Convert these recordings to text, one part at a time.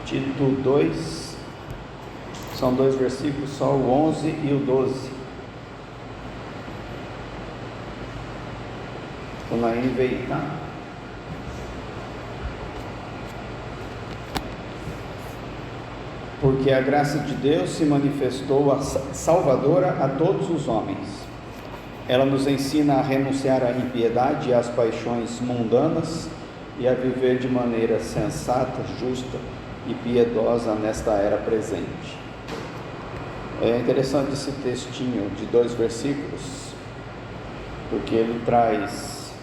Tito 2, são 2 versículos, só o 11 e o 12. O Naim veio, tá? Porque a graça de Deus se manifestou salvadora a todos os homens. Ela nos ensina a renunciar à impiedade e às paixões mundanas e a viver de maneira sensata, justa e piedosa nesta era presente. É interessante esse textinho de 2 versículos, porque ele traz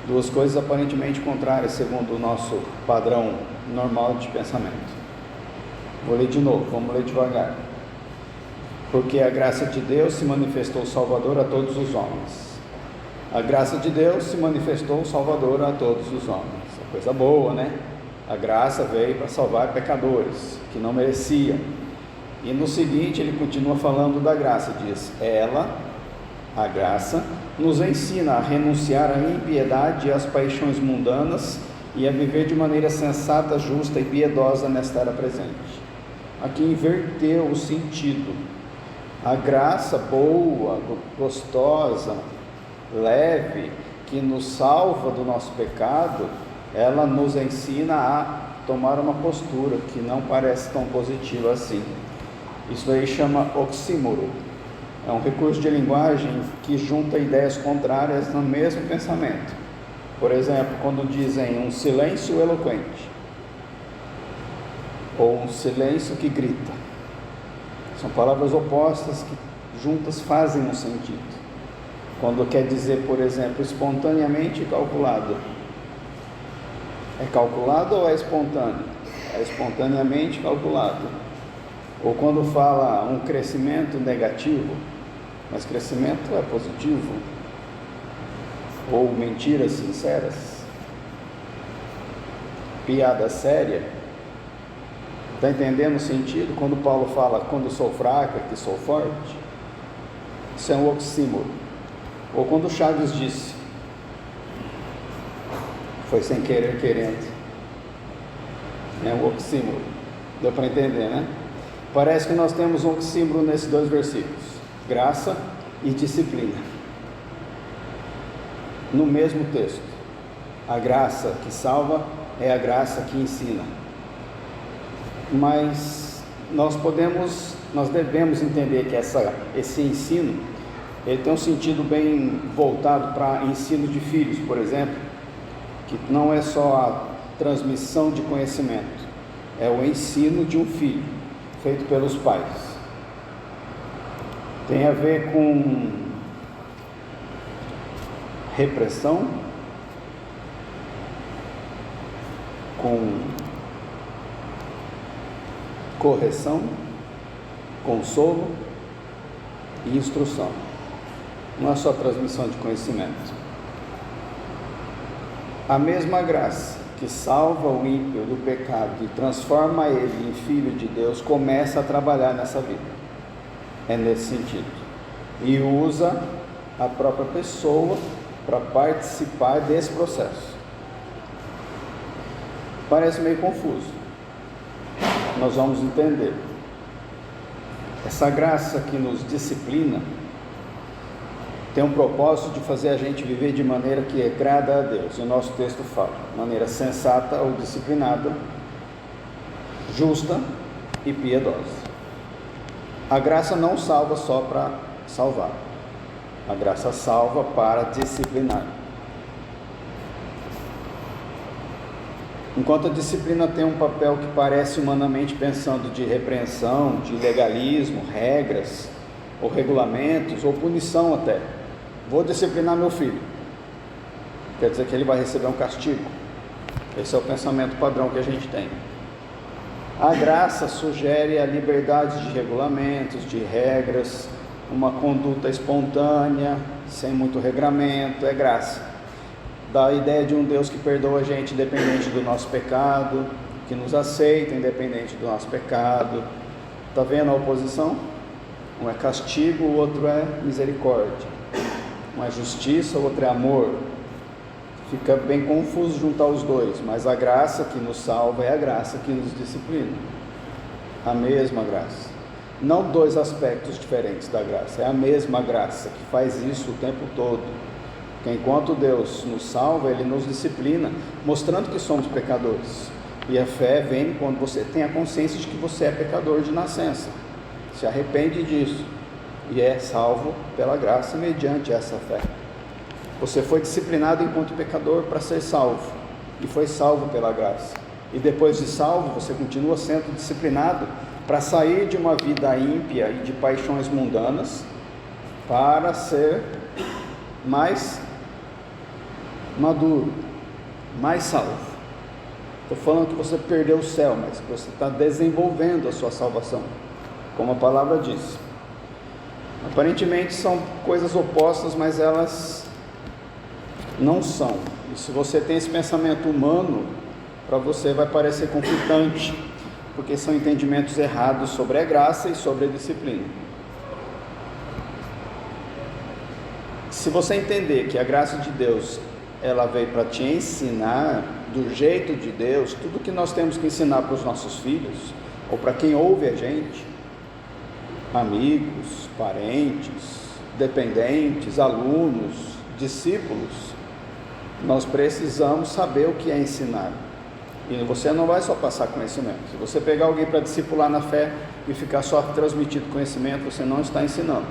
2 coisas aparentemente contrárias segundo o nosso padrão normal de pensamento. Vou ler de novo, vamos ler devagar. Porque a graça de Deus se manifestou salvadora a todos os homens. A graça de Deus se manifestou salvadora a todos os homens. É coisa boa, né? A graça veio para salvar pecadores que não mereciam. E no seguinte ele continua falando da graça, diz: ela, a graça, nos ensina a renunciar à impiedade e às paixões mundanas e a viver de maneira sensata, justa e piedosa nesta era presente. Aqui inverteu o sentido. A graça boa, gostosa, leve, que nos salva do nosso pecado, ela nos ensina a tomar uma postura que não parece tão positiva assim. Isso aí chama oxímoro. É um recurso de linguagem que junta ideias contrárias no mesmo pensamento. Por exemplo, quando dizem um silêncio eloquente, ou um silêncio que grita. São palavras opostas que juntas fazem um sentido. Quando quer dizer, por exemplo, espontaneamente calculado. É calculado ou é espontâneo? É espontaneamente calculado. Ou quando fala um crescimento negativo, mas crescimento é positivo. Ou mentiras sinceras. Piada séria. Está entendendo o sentido? Quando Paulo fala, quando sou fraco é que sou forte, isso é um oxímoro. Ou quando Chaves disse, foi sem querer querendo, é um oxímoro. Deu para entender, né? Parece que nós temos um oxímoro nesses 2 versículos, graça e disciplina, no mesmo texto. A graça que salva é a graça que ensina. Mas nós devemos entender que esse ensino, ele tem um sentido bem voltado para ensino de filhos, por exemplo, que não é só a transmissão de conhecimento, é o ensino de um filho, feito pelos pais. Tem a ver com repressão, com correção, consolo e instrução. Não é só transmissão de conhecimento. A mesma graça que salva o ímpio do pecado e transforma ele em filho de Deus começa a trabalhar nessa vida. É nesse sentido. E usa a própria pessoa para participar desse processo. Parece meio confuso. Nós vamos entender. Essa graça que nos disciplina tem um propósito de fazer a gente viver de maneira que agrada a Deus. O nosso texto fala, maneira sensata ou disciplinada, justa e piedosa. A graça não salva só para salvar. A graça salva para disciplinar. Enquanto a disciplina tem um papel que parece humanamente pensando de repreensão, de legalismo, regras, ou regulamentos, ou punição até. Vou disciplinar meu filho. Quer dizer que ele vai receber um castigo. Esse é o pensamento padrão que a gente tem. A graça sugere a liberdade de regulamentos, de regras, uma conduta espontânea, sem muito regramento, é graça. Dá a ideia de um Deus que perdoa a gente independente do nosso pecado, que nos aceita independente do nosso pecado. Está vendo a oposição? Um é castigo, o outro é misericórdia. Um é justiça, o outro é amor. Fica bem confuso juntar os dois, mas a graça que nos salva é a graça que nos disciplina. A mesma graça. Não dois aspectos diferentes da graça, é a mesma graça que faz isso o tempo todo. Porque enquanto Deus nos salva, Ele nos disciplina, mostrando que somos pecadores. E a fé vem quando você tem a consciência de que você é pecador de nascença. Se arrepende disso e é salvo pela graça mediante essa fé. Você foi disciplinado enquanto pecador para ser salvo e foi salvo pela graça. E depois de salvo, você continua sendo disciplinado para sair de uma vida ímpia e de paixões mundanas para ser mais maduro, mais salvo. Estou falando que você perdeu o céu, mas que você está desenvolvendo a sua salvação, como a palavra diz. Aparentemente são coisas opostas, mas elas não são. E se você tem esse pensamento humano, para você vai parecer conflitante, porque são entendimentos errados sobre a graça e sobre a disciplina. Se você entender que a graça de Deus, ela veio para te ensinar do jeito de Deus, tudo que nós temos que ensinar para os nossos filhos, ou para quem ouve a gente, amigos, parentes, dependentes, alunos, discípulos, nós precisamos saber o que é ensinar. E você não vai só passar conhecimento. Se você pegar alguém para discipular na fé e ficar só transmitindo conhecimento, você não está ensinando.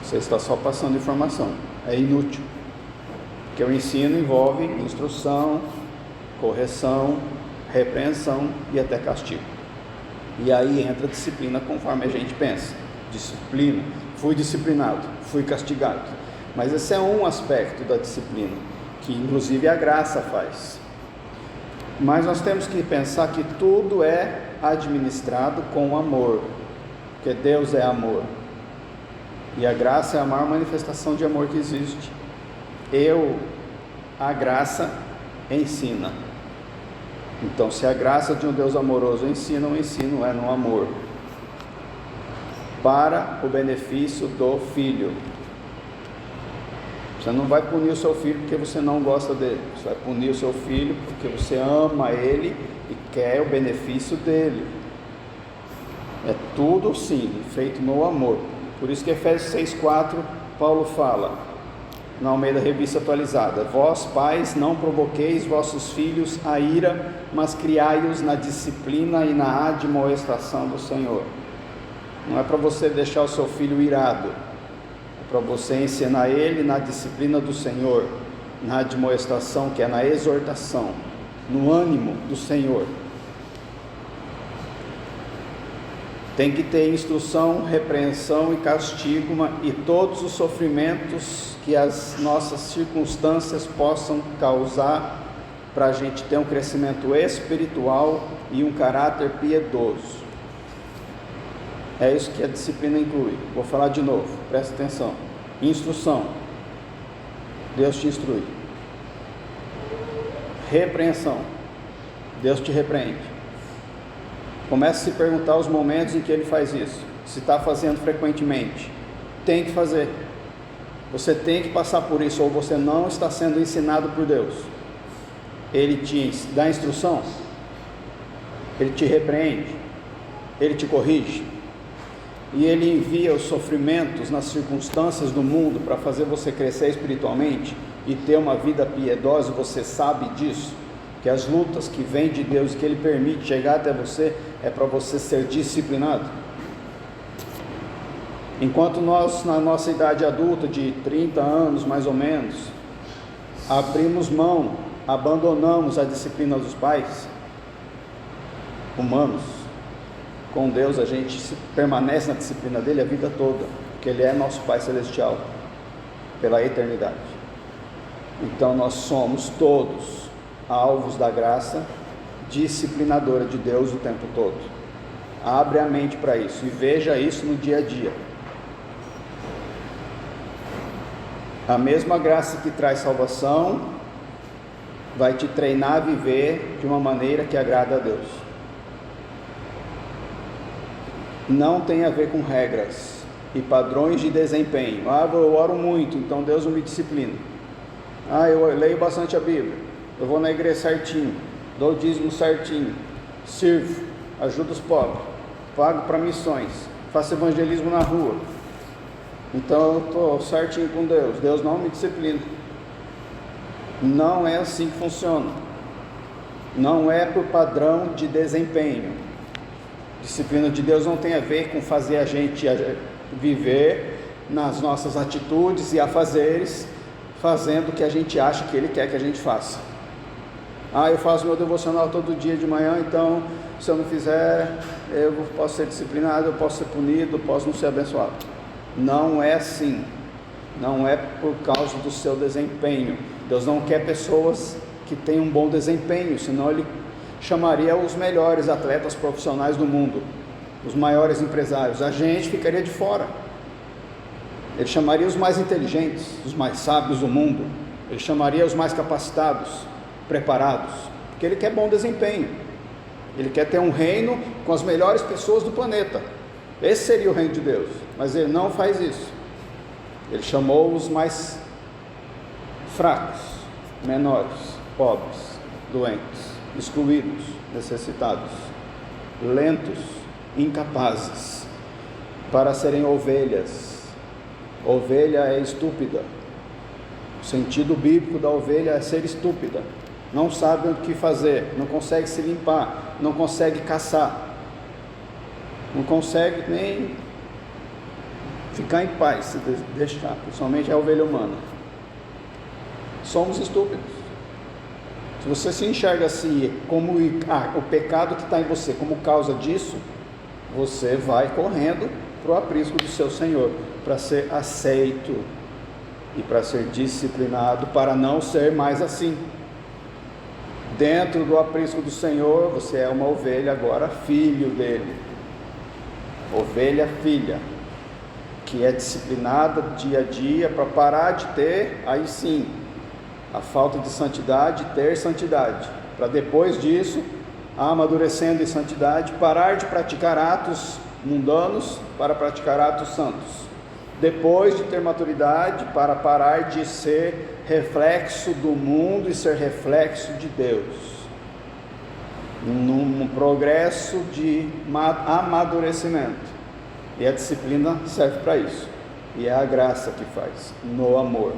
Você está só passando informação. É inútil. Porque o ensino envolve instrução, correção, repreensão e até castigo. E aí entra a disciplina conforme a gente pensa. Disciplina. Fui disciplinado, fui castigado. Mas esse é um aspecto da disciplina, que inclusive a graça faz. Mas nós temos que pensar que tudo é administrado com amor, porque Deus é amor, e a graça é a maior manifestação de amor que existe. A graça ensina. Então, se a graça de um Deus amoroso ensina, o ensino é no amor, para o benefício do filho. Você não vai punir o seu filho porque você não gosta dele. Você vai punir o seu filho porque você ama ele e quer o benefício dele. É tudo sim, feito no amor. Por isso que Efésios 6,4, Paulo fala, na Almeida Revista Atualizada: vós, pais, não provoqueis vossos filhos a ira, mas criai-os na disciplina e na admoestação do Senhor. Não é para você deixar o seu filho irado, para você ensinar ele na disciplina do Senhor, na admoestação, que é na exortação, no ânimo do Senhor. Tem que ter instrução, repreensão e castigo, e todos os sofrimentos que as nossas circunstâncias possam causar, para a gente ter um crescimento espiritual e um caráter piedoso. É isso que a disciplina inclui. Vou falar de novo, presta atenção. Instrução, Deus te instrui. Repreensão, Deus te repreende. Comece a se perguntar os momentos em que Ele faz isso. Se está fazendo frequentemente, tem que fazer. Você tem que passar por isso, ou você não está sendo ensinado por Deus. Ele te dá instrução, Ele te repreende, Ele te corrige. E Ele envia os sofrimentos nas circunstâncias do mundo para fazer você crescer espiritualmente e ter uma vida piedosa. Você sabe disso, que as lutas que vêm de Deus, que Ele permite chegar até você, é para você ser disciplinado. Enquanto nós, na nossa idade adulta, de 30 anos mais ou menos, abrimos mão, abandonamos a disciplina dos pais humanos, com Deus a gente permanece na disciplina dele a vida toda, porque Ele é nosso Pai Celestial, pela eternidade. Então nós somos todos alvos da graça disciplinadora de Deus o tempo todo. Abre a mente para isso e veja isso no dia a dia. A mesma graça que traz salvação vai te treinar a viver de uma maneira que agrada a Deus. Não tem a ver com regras e padrões de desempenho. Eu oro muito, então Deus não me disciplina. Eu leio bastante a Bíblia, eu vou na igreja certinho, dou o dízimo certinho, sirvo, ajudo os pobres, pago para missões, faço evangelismo na rua. Então eu estou certinho com Deus. Deus não me disciplina. Não é assim que funciona. Não é por padrão de desempenho. Disciplina de Deus não tem a ver com fazer a gente viver nas nossas atitudes e afazeres, fazendo o que a gente acha que Ele quer que a gente faça. Eu faço meu devocional todo dia de manhã, então se eu não fizer, eu posso ser disciplinado, eu posso ser punido, eu posso não ser abençoado. Não é assim. Não é por causa do seu desempenho. Deus não quer pessoas que tenham um bom desempenho, senão Ele chamaria os melhores atletas profissionais do mundo, os maiores empresários. A gente ficaria de fora. Ele chamaria os mais inteligentes, os mais sábios do mundo. Ele chamaria os mais capacitados, preparados, porque Ele quer bom desempenho. Ele quer ter um reino com as melhores pessoas do planeta. Esse seria o reino de Deus, mas Ele não faz isso. Ele chamou os mais fracos, menores, pobres, doentes, excluídos, necessitados, lentos, incapazes, para serem ovelhas. Ovelha é estúpida. O sentido bíblico da ovelha é ser estúpida. Não sabe o que fazer, não consegue se limpar, não consegue caçar, não consegue nem ficar em paz se deixar, principalmente a ovelha humana. Somos estúpidos. Se você se enxerga assim, como o pecado que está em você, como causa disso, você vai correndo para o aprisco do seu Senhor, para ser aceito e para ser disciplinado, para não ser mais assim. Dentro do aprisco do Senhor, você é uma ovelha agora, filho dele. Ovelha filha, que é disciplinada dia a dia para parar de ter, aí sim, a falta de santidade, ter santidade, para depois disso, amadurecendo em santidade, parar de praticar atos mundanos para praticar atos santos. Depois de ter maturidade, para parar de ser reflexo do mundo e ser reflexo de Deus, num progresso de amadurecimento. E a disciplina serve para isso, e é a graça que faz, no amor.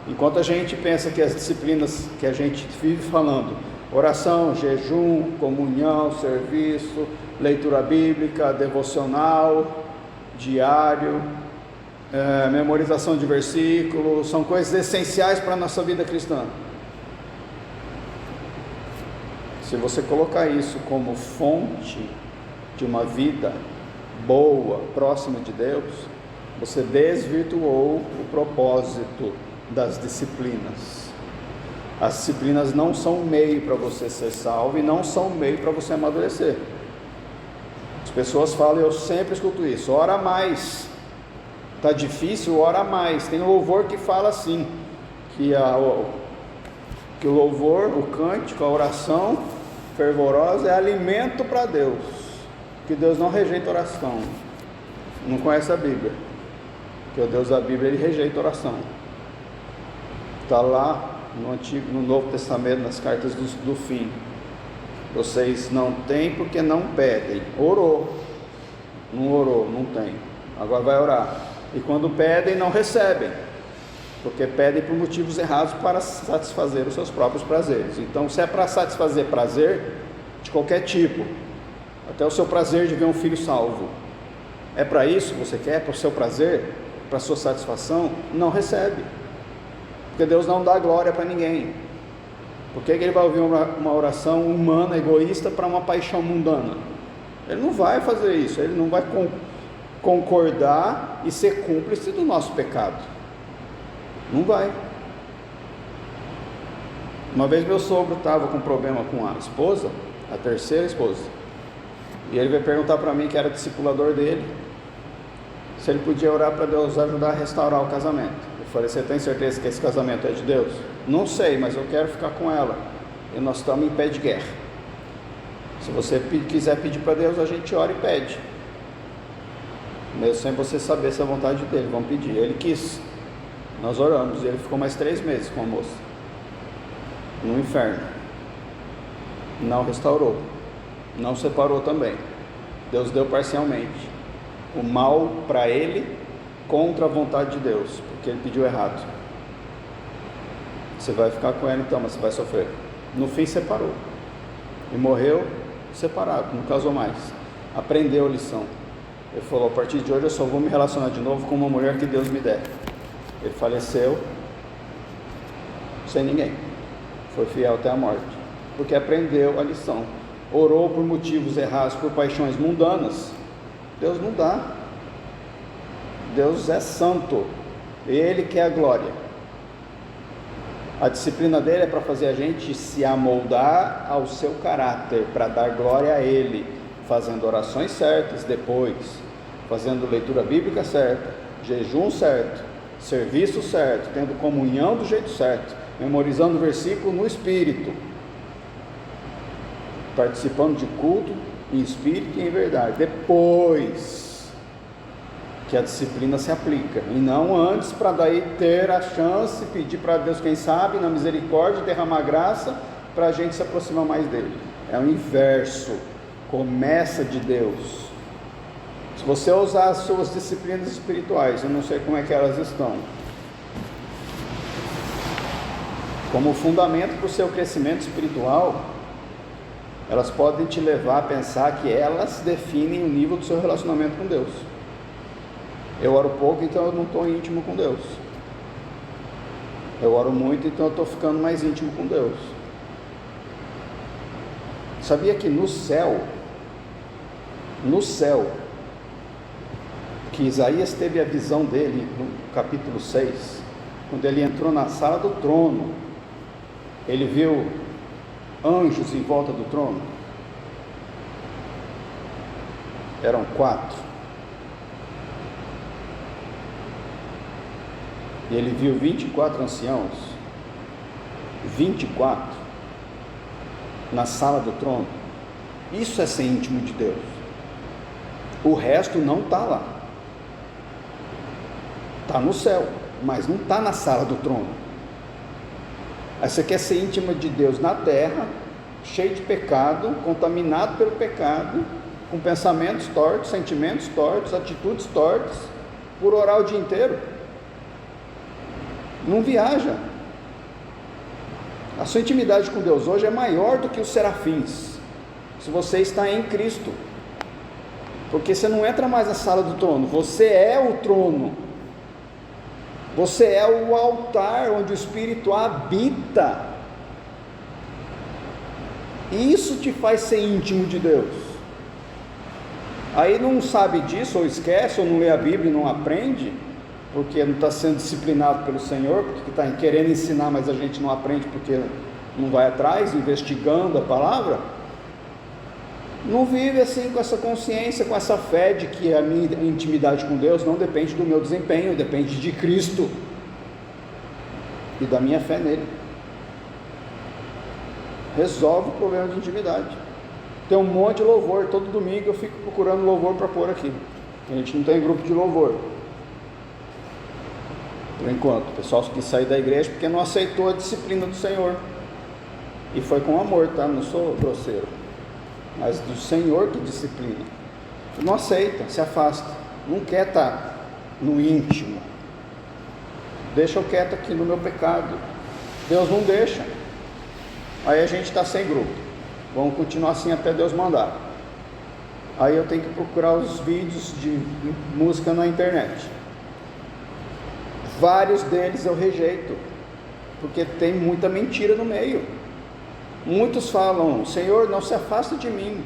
Enquanto a gente pensa que as disciplinas que a gente vive falando, oração, jejum, comunhão, serviço, leitura bíblica, devocional, diário, memorização de versículos, são coisas essenciais para a nossa vida cristã. Se você colocar isso como fonte de uma vida boa, próxima de Deus, você desvirtuou o propósito das disciplinas. As disciplinas não são um meio para você ser salvo e não são um meio para você amadurecer. As pessoas falam, eu sempre escuto isso, ora mais. Está difícil, ora mais. Tem louvor que fala assim, que o louvor, o cântico, a oração fervorosa é alimento para Deus, que Deus não rejeita oração. Não conhece a Bíblia, porque o Deus da Bíblia, Ele rejeita oração. Está lá no Novo Testamento, nas cartas do fim. Vocês não têm porque não pedem. Orou, não tem, agora vai orar. E quando pedem, não recebem, porque pedem por motivos errados, para satisfazer os seus próprios prazeres. Então, se é para satisfazer prazer de qualquer tipo, até o seu prazer de ver um filho salvo, é para isso que você quer, para o seu prazer, para a sua satisfação, não recebe, porque Deus não dá glória para ninguém. Por que Ele vai ouvir uma oração humana, egoísta, para uma paixão mundana? Ele não vai fazer isso, Ele não vai concordar e ser cúmplice do nosso pecado. Não vai. Uma vez meu sogro estava com problema com a esposa, a terceira esposa, e ele veio perguntar para mim, que era discipulador dele, se ele podia orar para Deus ajudar a restaurar o casamento. Eu falei, você tem certeza que esse casamento é de Deus? Não sei, mas eu quero ficar com ela, e nós estamos em pé de guerra. Se você quiser pedir para Deus, a gente ora e pede, mesmo sem você saber se é a vontade dele. Vamos pedir. Ele quis, Nós oramos e ele ficou mais 3 meses com a moça no inferno. Não restaurou, não separou também. Deus deu parcialmente o mal para ele contra a vontade de Deus, porque ele pediu errado. Você vai ficar com ela então, mas você vai sofrer. No fim separou e morreu separado, não casou mais. Aprendeu a lição. Ele falou: a partir de hoje eu só vou me relacionar de novo com uma mulher que Deus me der. Ele faleceu sem ninguém, foi fiel até a morte, porque aprendeu a lição. Orou por motivos errados, por paixões mundanas. Deus não dá. Deus é santo, Ele quer a glória. A disciplina dele é para fazer a gente se amoldar ao seu caráter, para dar glória a Ele, fazendo orações certas depois, fazendo leitura bíblica certa, jejum certo, serviço certo, tendo comunhão do jeito certo, memorizando o versículo no Espírito, participando de culto em Espírito e em verdade, depois que a disciplina se aplica, e não antes, para daí ter a chance, pedir para Deus, quem sabe, na misericórdia, derramar graça, para a gente se aproximar mais dele. É o inverso, começa de Deus. Se você usar as suas disciplinas espirituais, eu não sei como é que elas estão, como fundamento para o seu crescimento espiritual, elas podem te levar a pensar que elas definem o nível do seu relacionamento com Deus. Eu oro pouco, então eu não estou íntimo com Deus. Eu oro muito, então eu estou ficando mais íntimo com Deus. Sabia que no céu, que Isaías teve a visão dele no capítulo 6, quando ele entrou na sala do trono, ele viu anjos em volta do trono. Eram 4. E ele viu 24 anciãos, 24, na sala do trono. Isso é ser íntimo de Deus. O resto não está lá. Está no céu, mas não está na sala do trono. Aí você quer ser íntimo de Deus na terra, cheio de pecado, contaminado pelo pecado, com pensamentos tortos, sentimentos tortos, atitudes tortas, por orar o dia inteiro. Não viaja. A sua intimidade com Deus hoje é maior do que os serafins, se você está em Cristo, porque você não entra mais na sala do trono, você é o trono, você é o altar onde o Espírito habita. Isso te faz ser íntimo de Deus. Aí não sabe disso, ou esquece, ou não lê a Bíblia e não aprende, porque não está sendo disciplinado pelo Senhor, porque está querendo ensinar, mas a gente não aprende porque não vai atrás, investigando a palavra. Não vive assim com essa consciência, com essa fé de que a minha intimidade com Deus não depende do meu desempenho, depende de Cristo e da minha fé nele. Resolve o problema de intimidade. Tem um monte de louvor, todo domingo eu fico procurando louvor para pôr aqui. A gente não tem grupo de louvor por enquanto. O pessoal quis sair da igreja porque não aceitou a disciplina do Senhor, e foi com amor, tá? Não sou grosseiro, mas do Senhor que disciplina. Não aceita, se afasta, não quer estar no íntimo. Deixa eu quieto aqui no meu pecado. Deus não deixa. Aí a gente está sem grupo. Vamos continuar assim até Deus mandar. Aí eu tenho que procurar os vídeos de música na internet. Vários deles eu rejeito, porque tem muita mentira no meio. Muitos falam: Senhor, não se afasta de mim.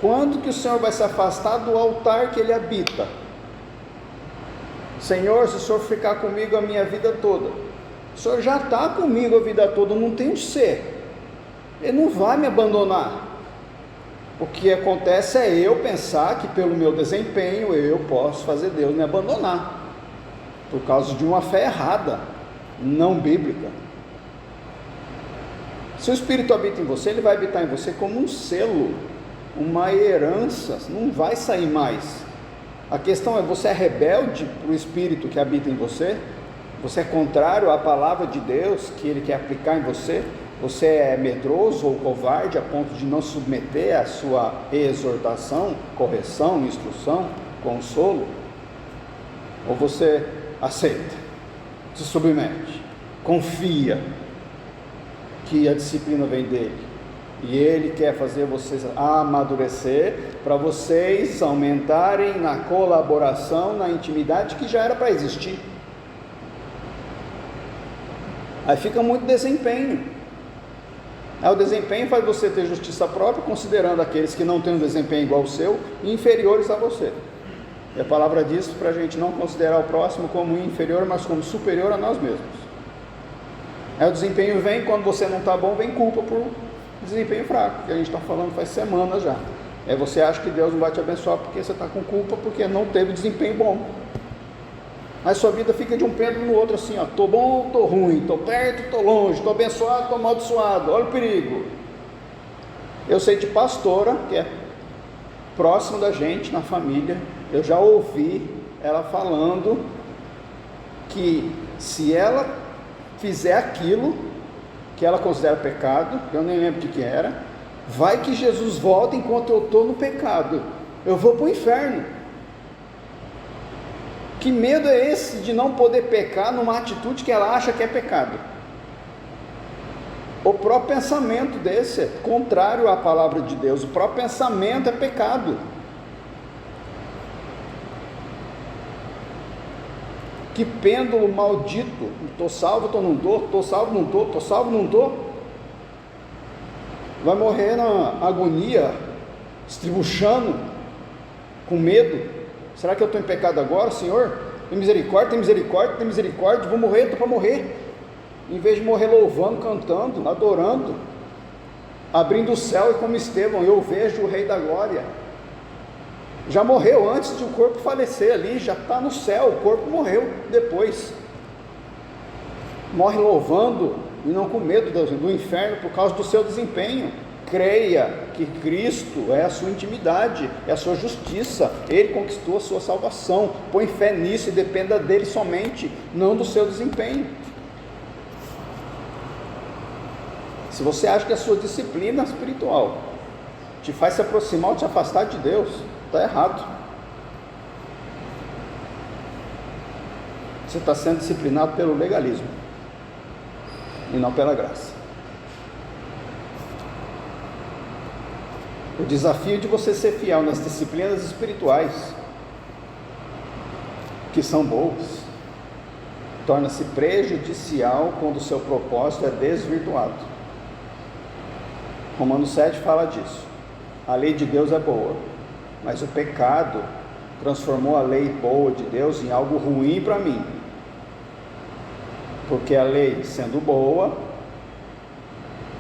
Quando que o Senhor vai se afastar do altar que Ele habita? Senhor, se o Senhor ficar comigo a minha vida toda, o Senhor já está comigo a vida toda, não tem de ser. Ele não vai me abandonar. O que acontece é eu pensar que pelo meu desempenho eu posso fazer Deus me abandonar, por causa de uma fé errada, não bíblica. Se o Espírito habita em você, ele vai habitar em você como um selo, uma herança, não vai sair mais. A questão é: você é rebelde para o Espírito que habita em você? Você é contrário à palavra de Deus que Ele quer aplicar em você? Você é medroso ou covarde a ponto de não submeter a sua exortação, correção, instrução, consolo? Ou você aceita, se submete, confia que a disciplina vem dele e ele quer fazer vocês amadurecer para vocês aumentarem na colaboração, na intimidade que já era para existir? Aí fica muito desempenho. Aí o desempenho faz você ter justiça própria, considerando aqueles que não têm um desempenho igual ao seu, inferiores a você. E a palavra diz para a gente não considerar o próximo como inferior, mas como superior a nós mesmos. Aí o desempenho vem, quando você não está bom, vem culpa por desempenho fraco, que a gente está falando faz semanas já. Aí você acha que Deus não vai te abençoar porque você está com culpa, porque não teve desempenho bom. Mas sua vida fica de um pêndulo no outro assim, ó, tô bom, tô ruim, tô perto, tô longe, tô abençoado, tô amaldiçoado, olha o perigo. Eu sei de pastora, que é próximo da gente, na família, eu já ouvi ela falando que se ela fizer aquilo que ela considera pecado, eu nem lembro o que era, vai que Jesus volta enquanto eu estou no pecado, eu vou para o inferno. Que medo é esse de não poder pecar numa atitude que ela acha que é pecado? O próprio pensamento desse é contrário à palavra de Deus. O próprio pensamento é pecado. Que pêndulo maldito. Estou salvo, estou não estou, estou salvo, não estou, estou salvo, não estou. Vai morrer na agonia, estribuchando, com medo. Será que eu estou em pecado agora, Senhor? Tem misericórdia, tem misericórdia, tem misericórdia, vou morrer, estou para morrer. Em vez de morrer louvando, cantando, adorando, abrindo o céu, e como Estevão, eu vejo o Rei da Glória. Já morreu antes de o corpo falecer ali, já está no céu, o corpo morreu depois. Morre louvando e não com medo do inferno por causa do seu desempenho. Creia que Cristo é a sua intimidade, é a sua justiça, Ele conquistou a sua salvação. Põe fé nisso e dependa dele somente, não do seu desempenho. Se você acha que a sua disciplina espiritual te faz se aproximar ou te afastar de Deus, está errado. Você está sendo disciplinado pelo legalismo e não pela graça. O desafio de você ser fiel nas disciplinas espirituais, que são boas, torna-se prejudicial quando o seu propósito é desvirtuado. Romanos 7 fala disso. A lei de Deus é boa, mas o pecado transformou a lei boa de Deus em algo ruim para mim. Porque a lei sendo boa,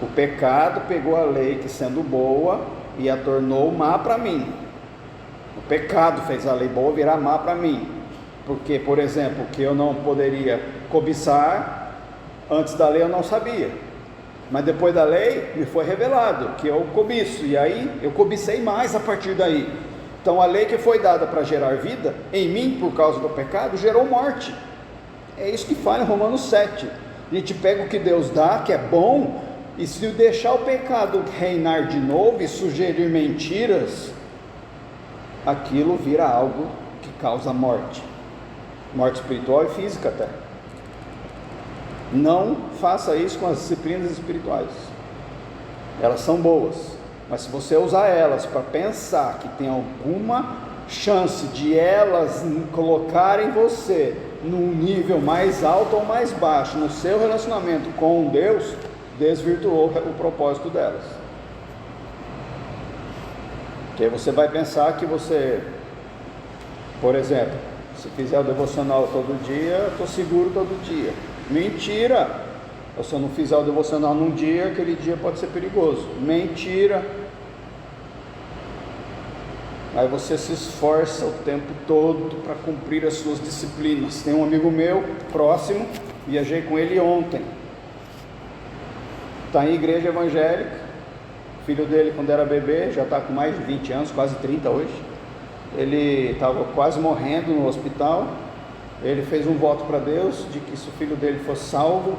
o pecado pegou a lei que sendo boa e a tornou má para mim. O pecado fez a lei boa virar má para mim. Porque, por exemplo, que eu não poderia cobiçar, antes da lei eu não sabia. Mas depois da lei me foi revelado que eu cobiço, e aí eu cobicei mais a partir daí. Então a lei que foi dada para gerar vida, em mim por causa do pecado, gerou morte. É isso que fala em Romanos 7. A gente pega o que Deus dá, que é bom, e se deixar o pecado reinar de novo e sugerir mentiras, aquilo vira algo que causa morte espiritual e física até. Não faça isso com as disciplinas espirituais. Elas são boas, mas se você usar elas para pensar que tem alguma chance de elas colocarem você num nível mais alto ou mais baixo no seu relacionamento com Deus, desvirtuou o propósito delas. Porque você vai pensar que você, por exemplo, se fizer o devocional todo dia, estou seguro todo dia. Mentira! Se eu não fizer o devocional num dia, aquele dia pode ser perigoso. Mentira! Aí você se esforça o tempo todo para cumprir as suas disciplinas. Tem um amigo meu, próximo, viajei com ele ontem. Está em igreja evangélica, o filho dele quando era bebê, já está com mais de 20 anos, quase 30 hoje, ele estava quase morrendo no hospital, Ele fez um voto para Deus de que se o filho dele fosse salvo,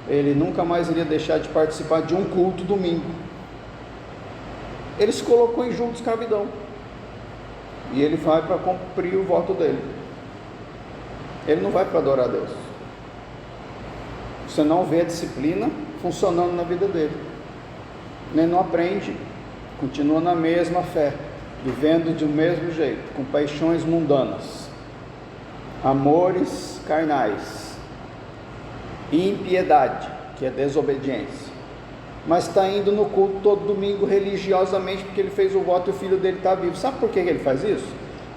ele nunca mais iria deixar de participar de um culto domingo. Ele se colocou em julgo de escravidão, e ele vai para cumprir o voto dele. Ele não vai para adorar a Deus. Você não vê a disciplina funcionando na vida dele, nem não aprende, continua na mesma fé, vivendo do mesmo jeito, com paixões mundanas, amores carnais, impiedade, que é desobediência, mas está indo no culto todo domingo religiosamente, porque ele fez o voto e o filho dele está vivo. Sabe por que ele faz isso?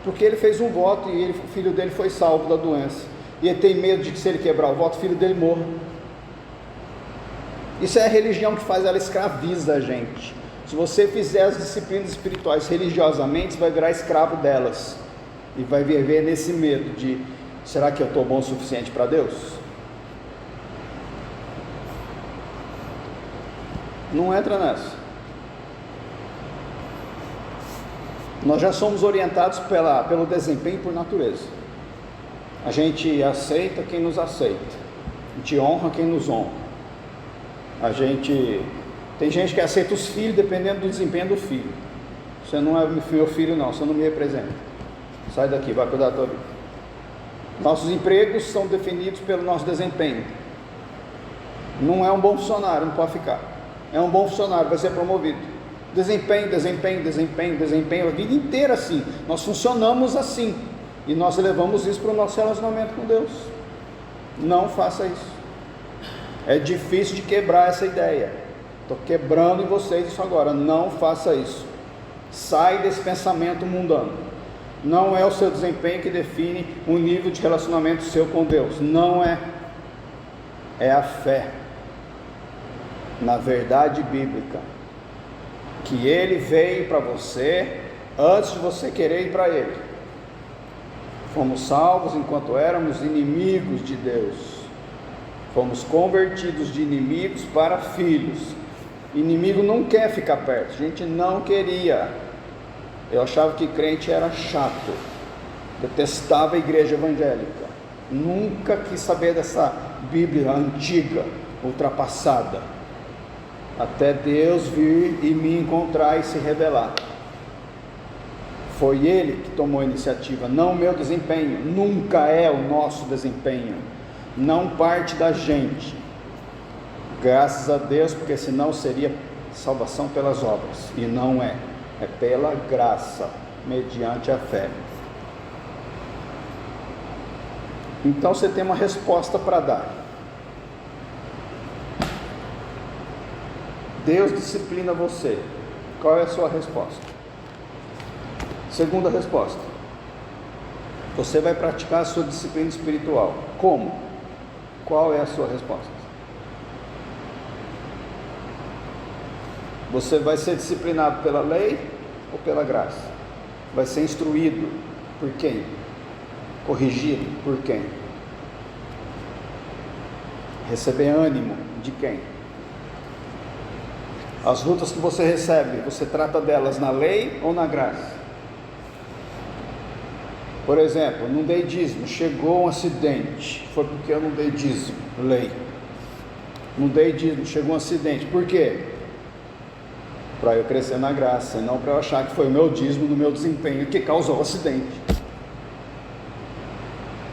Porque ele fez um voto e o filho dele foi salvo da doença, e ele tem medo de que, se ele quebrar o voto, o filho dele morra. Isso é a religião que faz, ela escraviza a gente. Se você fizer as disciplinas espirituais religiosamente, você vai virar escravo delas, e vai viver nesse medo de: será que eu estou bom o suficiente para Deus? Não entra nessa. Nós já somos orientados pelo desempenho por natureza. A gente aceita quem nos aceita, a gente honra quem nos honra. Tem gente que aceita os filhos dependendo do desempenho do filho. Você não é meu filho, não, você não me representa, sai daqui, vai cuidar da tua vida. Nossos empregos são definidos pelo nosso desempenho. Não é um bom funcionário, não pode ficar. É um bom funcionário, vai ser promovido. Desempenho, desempenho, desempenho, desempenho, a vida inteira assim. Nós funcionamos assim, e nós levamos isso para o nosso relacionamento com Deus. Não faça isso. É difícil de quebrar essa ideia. Estou quebrando em vocês isso agora. Não faça isso. Sai desse pensamento mundano. Não é o seu desempenho que define o nível de relacionamento seu com Deus. Não é. É a fé na verdade bíblica, que Ele veio para você antes de você querer ir para Ele. Fomos salvos enquanto éramos inimigos de Deus. Fomos convertidos de inimigos para filhos. Inimigo não quer ficar perto. A gente não queria. Eu achava que crente era chato, detestava a igreja evangélica, nunca quis saber dessa Bíblia antiga, ultrapassada, até Deus vir e me encontrar e se revelar. Foi Ele que tomou a iniciativa, não o meu desempenho. Nunca é o nosso desempenho, não parte da gente, graças a Deus, porque senão seria salvação pelas obras, e não é. É pela graça, mediante a fé. Então você tem uma resposta para dar. Deus disciplina você. Qual é a sua resposta? Segunda resposta: você vai praticar a sua disciplina espiritual. Como? Qual é a sua resposta? Você vai ser disciplinado pela lei ou pela graça? Vai ser instruído por quem? Corrigido por quem? Receber ânimo de quem? As lutas que você recebe, você trata delas na lei ou na graça? Por exemplo, não dei dízimo, chegou um acidente, foi porque eu não dei dízimo, lei. Não dei dízimo, chegou um acidente, por quê? Para eu crescer na graça, e não para eu achar que foi o meu dízimo no meu desempenho que causou o acidente.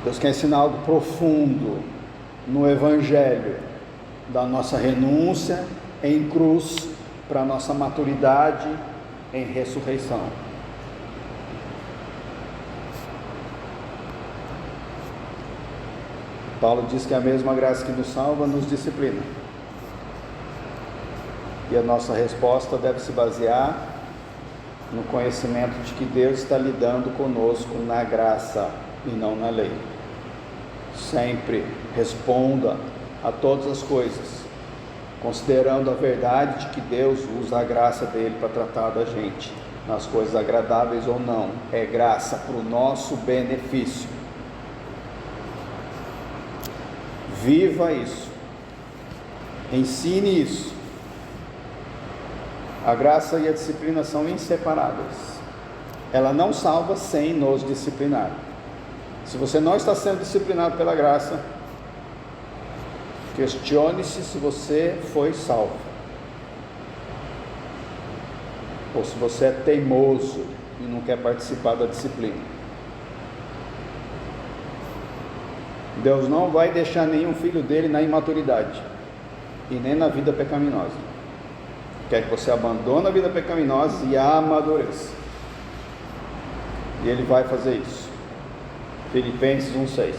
Deus quer ensinar algo profundo no Evangelho, da nossa renúncia em cruz para a nossa maturidade em ressurreição. Paulo diz que a mesma graça que nos salva nos disciplina. E a nossa resposta deve se basear no conhecimento de que Deus está lidando conosco na graça e não na lei. Sempre responda a todas as coisas, considerando a verdade de que Deus usa a graça dele para tratar da gente, nas coisas agradáveis ou não. É graça para o nosso benefício. Viva isso, ensine isso. A graça e a disciplina são inseparáveis. Ela não salva sem nos disciplinar. Se você não está sendo disciplinado pela graça, questione-se se você foi salvo, ou se você é teimoso e não quer participar da disciplina. Deus não vai deixar nenhum filho dele na imaturidade e nem na vida pecaminosa. Quer que você abandone a vida pecaminosa e amadureça, e Ele vai fazer isso. Filipenses 1,6.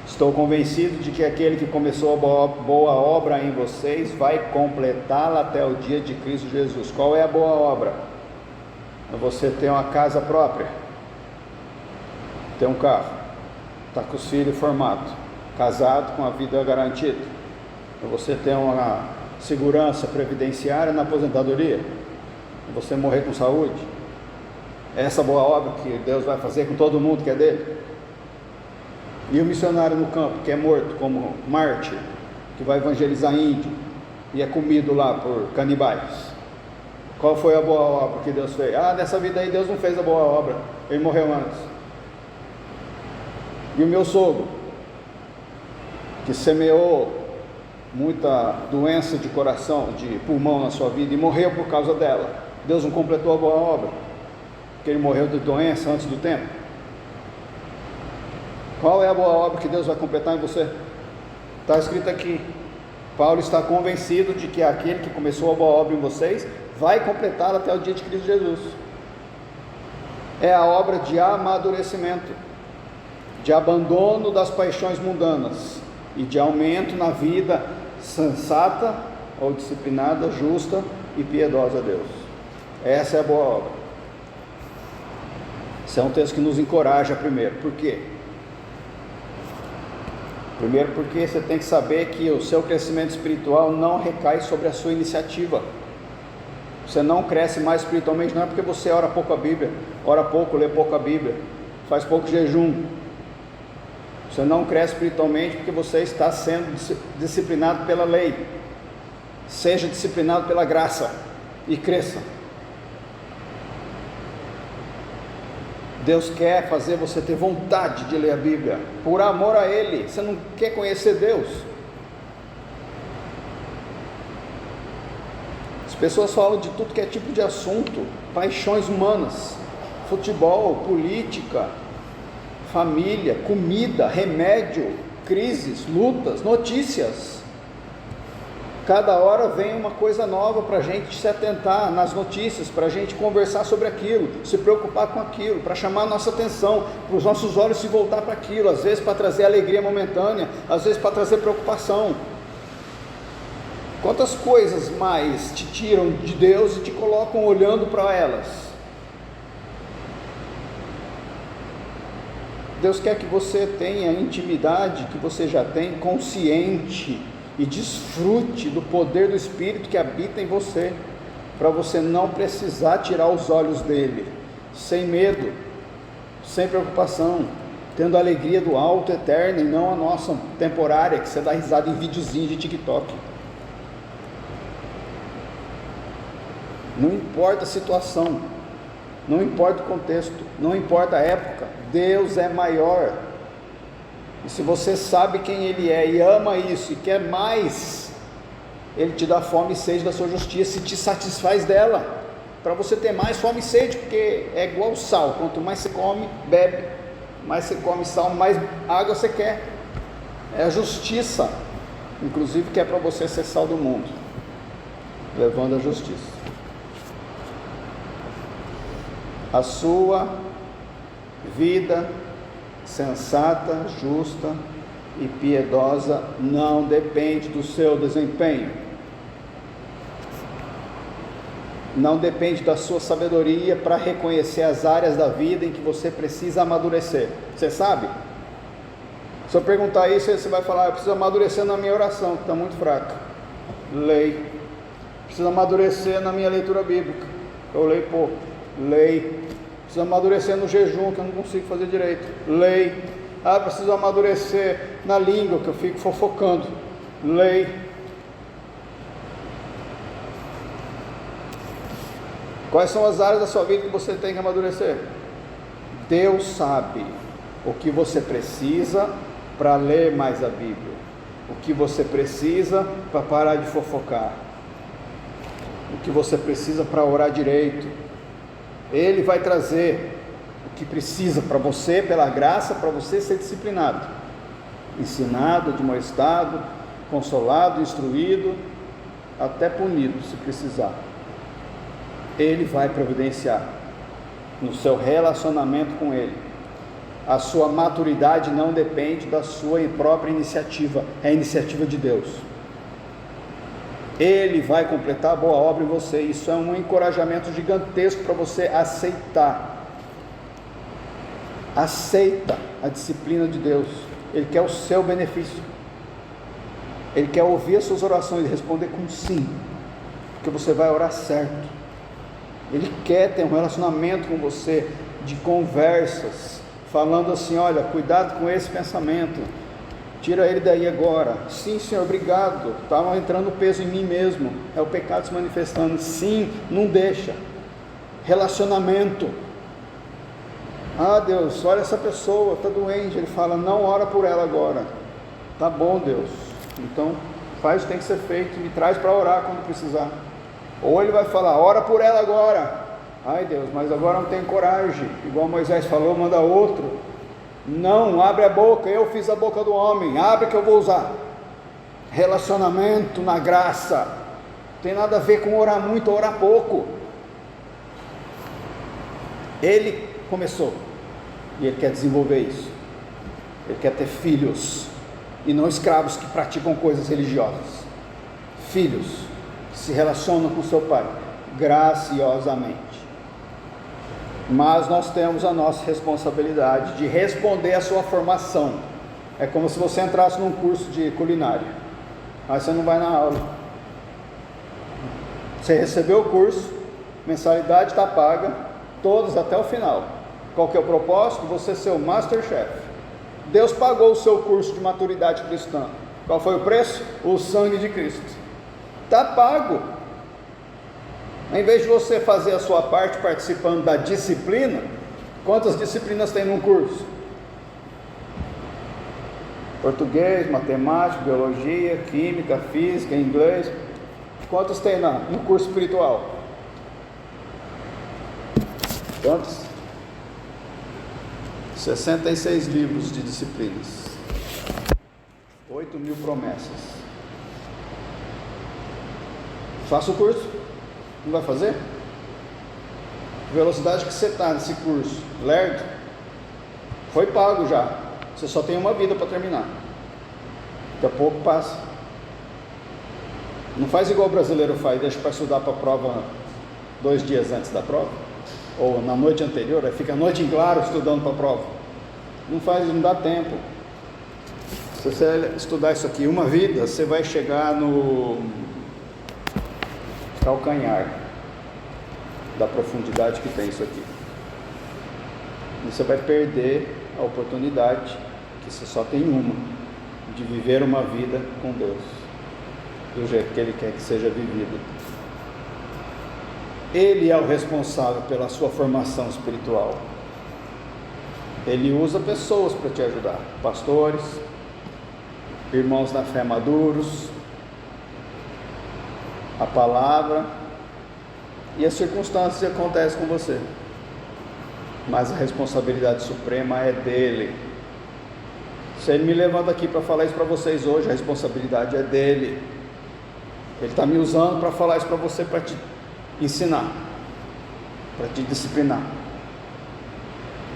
Estou convencido de que aquele que começou a boa obra em vocês vai completá-la até o dia de Cristo Jesus. Qual é a boa obra? É você ter uma casa própria, ter um carro, estar com os filhos formados, casado com a vida garantida, é você ter uma segurança previdenciária na aposentadoria, é você morrer com saúde. É essa boa obra que Deus vai fazer com todo mundo que é dele. E o missionário no campo, que é morto como mártir, que vai evangelizar índio e é comido lá por canibais. Qual foi a boa obra que Deus fez? Nessa vida aí Deus não fez a boa obra, ele morreu antes. E o meu sogro, que semeou muita doença de coração, de pulmão na sua vida e morreu por causa dela, Deus não completou a boa obra, porque ele morreu de doença antes do tempo. Qual é a boa obra que Deus vai completar em você? Está escrito aqui, Paulo está convencido de que aquele que começou a boa obra em vocês vai completá-la até o dia de Cristo Jesus. É a obra de amadurecimento, de abandono das paixões mundanas e de aumento na vida sensata ou disciplinada, justa e piedosa a Deus. Essa é a boa obra. Esse é um texto que nos encoraja primeiro. Por quê? Primeiro porque você tem que saber que o seu crescimento espiritual não recai sobre a sua iniciativa. Você não cresce mais espiritualmente, não é porque você ora pouco a Bíblia, ora pouco, lê pouco a Bíblia, faz pouco jejum. Você não cresce espiritualmente porque você está sendo disciplinado pela lei. Seja disciplinado pela graça e cresça. Deus quer fazer você ter vontade de ler a Bíblia, por amor a Ele. Você não quer conhecer Deus? As pessoas falam de tudo que é tipo de assunto, paixões humanas, futebol, política, família, comida, remédio, crises, lutas, notícias. Cada hora vem uma coisa nova para a gente se atentar nas notícias, para a gente conversar sobre aquilo, se preocupar com aquilo, para chamar a nossa atenção, para os nossos olhos se voltar para aquilo, às vezes para trazer alegria momentânea, às vezes para trazer preocupação. Quantas coisas mais te tiram de Deus e te colocam olhando para elas? Deus quer que você tenha intimidade, que você já tem, consciente, e desfrute do poder do Espírito que habita em você, para você não precisar tirar os olhos dele, sem medo, sem preocupação, tendo a alegria do alto eterno e não a nossa temporária, que você dá risada em videozinho de TikTok. Não importa a situação, não importa o contexto, não importa a época, Deus é maior. E se você sabe quem Ele é e ama isso e quer mais, Ele te dá fome e sede da sua justiça e te satisfaz dela, para você ter mais fome e sede, porque é igual sal, quanto mais você come, bebe, mais você come sal, mais água você quer. É a justiça, inclusive, que é para você ser sal do mundo, levando a justiça. A sua vida sensata, justa e piedosa não depende do seu desempenho, não depende da sua sabedoria para reconhecer as áreas da vida em que você precisa amadurecer. Você sabe? Se eu perguntar isso, você vai falar: eu preciso amadurecer na minha oração, que está muito fraca. Lei. Preciso amadurecer na minha leitura bíblica, eu leio pouco. Lei. Preciso amadurecer no jejum, que eu não consigo fazer direito. Lei. Preciso amadurecer na língua, que eu fico fofocando. Lei. Quais são as áreas da sua vida que você tem que amadurecer? Deus sabe. O que você precisa para ler mais a Bíblia? O que você precisa para parar de fofocar? O que você precisa para orar direito? Ele vai trazer o que precisa para você, pela graça, para você ser disciplinado, ensinado, admoestado, consolado, instruído, até punido, se precisar. Ele vai providenciar no seu relacionamento com Ele. A sua maturidade não depende da sua própria iniciativa, é a iniciativa de Deus. Ele vai completar a boa obra em você. Isso é um encorajamento gigantesco para você aceitar. Aceita a disciplina de Deus. Ele quer o seu benefício. Ele quer ouvir as suas orações e responder com sim, porque você vai orar certo. Ele quer ter um relacionamento com você, de conversas, falando assim: olha, cuidado com esse pensamento, tira ele daí agora. Sim, Senhor, obrigado, estava entrando peso em mim mesmo, é o pecado se manifestando. Sim, não deixa. Relacionamento. Ah, Deus, olha essa pessoa, está doente. Ele fala: não ora por ela agora. Tá bom, Deus, então faz o que tem que ser feito, me traz para orar quando precisar. Ou ele vai falar: ora por ela agora. Ai, Deus, mas agora não tenho coragem, igual Moisés falou, manda outro. Não, abre a boca, eu fiz a boca do homem, abre que eu vou usar. Relacionamento na graça, não tem nada a ver com orar muito, orar pouco. Ele começou, e ele quer desenvolver isso. Ele quer ter filhos, e não escravos que praticam coisas religiosas. Filhos que se relacionam com seu pai, graciosamente. Mas nós temos a nossa responsabilidade de responder à sua formação. É como se você entrasse num curso de culinária, mas você não vai na aula. Você recebeu o curso, mensalidade está paga, todos até o final. Qual que é o propósito? Você ser o Masterchef. Deus pagou o seu curso de maturidade cristã. Qual foi o preço? O sangue de Cristo. Está pago. Em vez de você fazer a sua parte participando da disciplina, quantas disciplinas tem num curso? Português, matemática, biologia, química, física, inglês. Quantos tem no curso espiritual? Quantos? 66 livros de disciplinas, 8.000 promessas. Faça o curso. Não vai fazer? Velocidade que você está nesse curso, lerdo, foi pago já. Você só tem uma vida para terminar. Daqui a pouco passa. Não faz igual o brasileiro faz, deixa para estudar para a prova 2 dias antes da prova, ou na noite anterior, aí fica a noite em claro estudando para a prova. Não faz, não dá tempo. Se você estudar isso aqui uma vida, você vai chegar no calcanhar da profundidade que tem isso aqui. E você vai perder a oportunidade, que você só tem uma, de viver uma vida com Deus, do jeito que Ele quer que seja vivida. Ele é o responsável pela sua formação espiritual. Ele usa pessoas para te ajudar, pastores, irmãos na fé maduros, a palavra, e as circunstâncias acontecem com você, mas a responsabilidade suprema é dele. Se ele me levanta aqui para falar isso para vocês hoje, a responsabilidade é dele. Ele está me usando para falar isso para você, para te ensinar, para te disciplinar,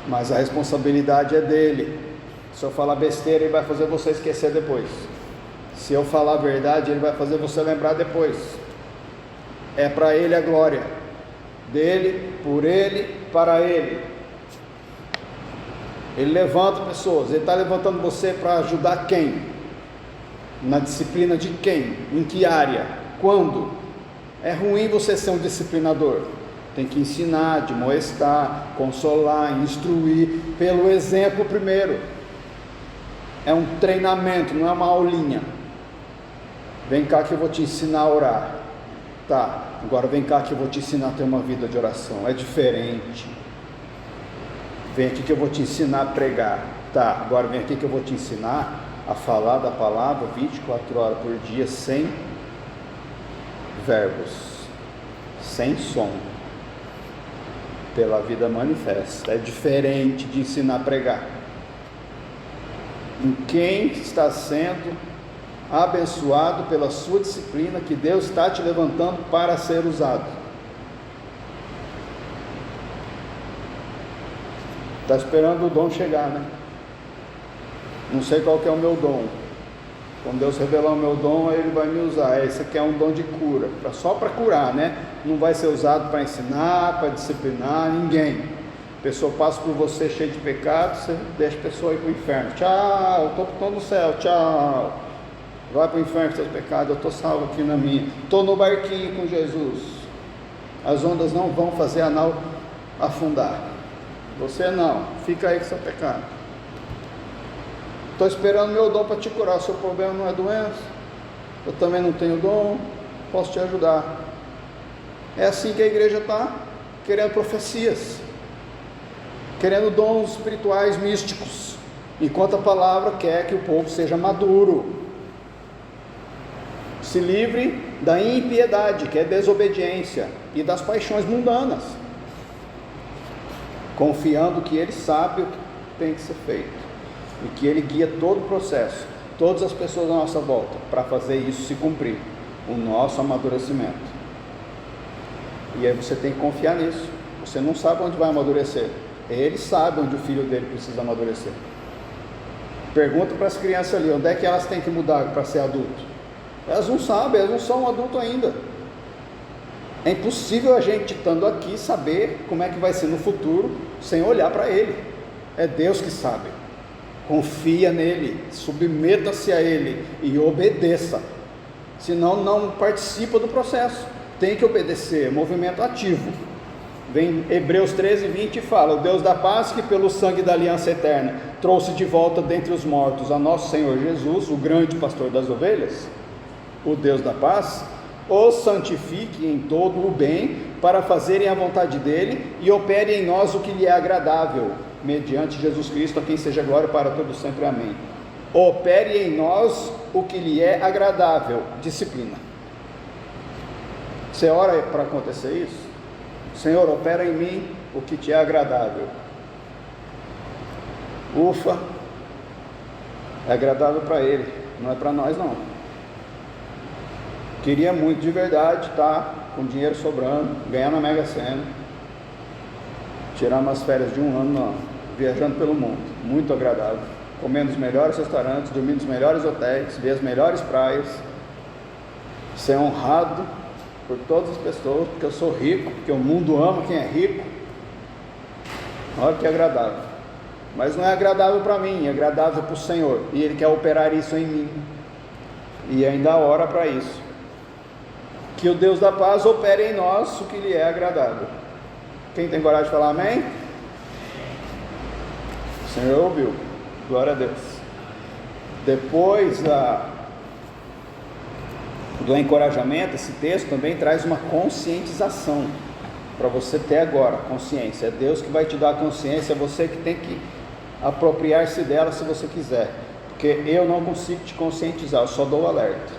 mas a responsabilidade é dele. Se eu falar besteira, ele vai fazer você esquecer depois. Se eu falar a verdade, ele vai fazer você lembrar depois. É para ele a glória, dele, por ele, para ele. Ele levanta pessoas. Ele está levantando você para ajudar quem? Na disciplina de quem? Em que área? Quando? É ruim você ser um disciplinador. Tem que ensinar, admoestar, consolar, instruir, pelo exemplo primeiro. É um treinamento, não é uma aulinha. Vem cá que eu vou te ensinar a orar. Tá, agora vem cá que eu vou te ensinar a ter uma vida de oração. É diferente. Vem aqui que eu vou te ensinar a pregar. Tá, agora vem aqui que eu vou te ensinar a falar da palavra 24 horas por dia, sem verbos, sem som, pela vida manifesta. É diferente de ensinar a pregar. Em quem está sendo abençoado pela sua disciplina, que Deus está te levantando para ser usado. Está esperando o dom chegar, né? Não sei qual que é o meu dom. Quando Deus revelar o meu dom, Ele vai me usar. Esse aqui é um dom de cura, só para curar, né? Não vai ser usado para ensinar, para disciplinar ninguém. A pessoa passa por você cheio de pecado, você deixa a pessoa ir para o inferno. Tchau, estou no céu, tchau. Vai para o inferno com seus pecados, eu estou salvo aqui na minha. Estou no barquinho com Jesus. As ondas não vão fazer a nau afundar. Você não, fica aí com seu pecado. Estou esperando meu dom para te curar. O seu problema não é doença. Eu também não tenho dom, posso te ajudar. É assim que a igreja está, querendo profecias, querendo dons espirituais místicos, enquanto a palavra quer que o povo seja maduro, se livre da impiedade, que é desobediência, e das paixões mundanas, confiando que Ele sabe o que tem que ser feito, e que Ele guia todo o processo, todas as pessoas à nossa volta, para fazer isso se cumprir, o nosso amadurecimento. E aí você tem que confiar nisso. Você não sabe onde vai amadurecer, Ele sabe onde o filho dele precisa amadurecer. Pergunta para as crianças ali, onde é que elas têm que mudar para ser adulto? Elas não sabem, elas não são adulto ainda. É impossível a gente, estando aqui, saber como é que vai ser no futuro, sem olhar para Ele. É Deus que sabe. Confia nele, submeta-se a Ele e obedeça, senão não participa do processo. Tem que obedecer, movimento ativo. Vem Hebreus 13:20 e fala: o Deus da paz, que pelo sangue da aliança eterna trouxe de volta dentre os mortos a nosso Senhor Jesus, o grande pastor das ovelhas, o Deus da paz, os santifique em todo o bem, para fazerem a vontade dele, e opere em nós o que lhe é agradável, mediante Jesus Cristo, a quem seja glória para todos sempre, amém. Opere em nós o que lhe é agradável, disciplina. Você ora para acontecer isso? Senhor, opera em mim o que te é agradável. Ufa, é agradável para Ele, não é para nós não. Queria muito de verdade estar com dinheiro sobrando, ganhar na Mega Sena, tirar umas férias de um ano não, viajando pelo mundo, muito agradável, comendo nos melhores restaurantes, dormindo nos melhores hotéis, ver as melhores praias, ser honrado por todas as pessoas, porque eu sou rico, porque o mundo ama quem é rico. Olha que agradável. Mas não é agradável para mim, é agradável para o Senhor, e Ele quer operar isso em mim, e ainda ora para isso. Que o Deus da paz opere em nós o que lhe é agradável. Quem tem coragem de falar amém? O Senhor ouviu, glória a Deus. Depois do encorajamento, esse texto também traz uma conscientização, para você ter agora consciência. É Deus que vai te dar a consciência, é você que tem que apropriar-se dela se você quiser, porque eu não consigo te conscientizar, eu só dou o alerta.